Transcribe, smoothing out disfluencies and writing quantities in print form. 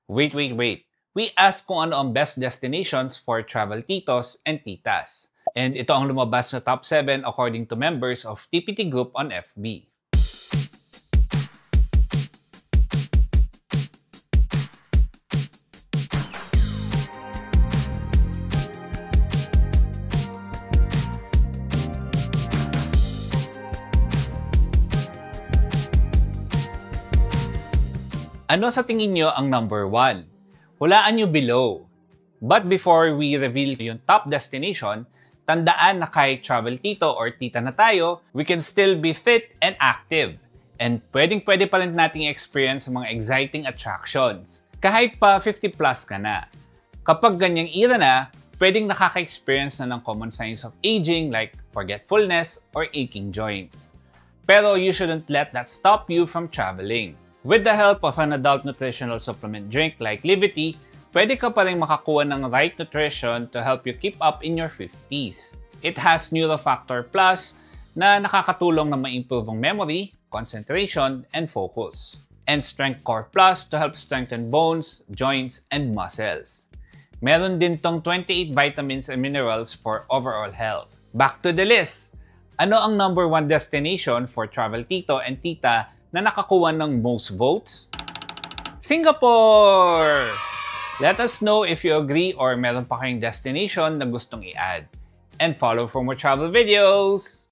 Wait. We asked kung ano ang best destinations for travel titos and titas. And ito ang lumabas na top 7 according to members of TPT Group on FB. Ano sa tingin nyo ang number 1? Hulaan nyo below. But before we reveal yung top destination, tandaan na kahit travel tito or tita na tayo, we can still be fit and active. And pwedeng-pwede pa rin nating experience mga exciting attractions. Kahit pa 50 plus ka na. Kapag ganyang era na, pwedeng nakaka-experience na ng common signs of aging like forgetfulness or aching joints. Pero you shouldn't let that stop you from traveling. With the help of an adult nutritional supplement drink like Livity, pwede ka pa rin makakuha ng right nutrition to help you keep up in your 50s. It has Neurofactor Plus na nakakatulong na ma-improve ang memory, concentration, and focus. And Strength Core Plus to help strengthen bones, joints, and muscles. Meron din tong 28 vitamins and minerals for overall health. Back to the list! Ano ang number 1 destination for travel tito and tita na nakakuha ng most votes? Singapore! Let us know if you agree or meron pa kayong destination na gustong i-add. And follow for more travel videos!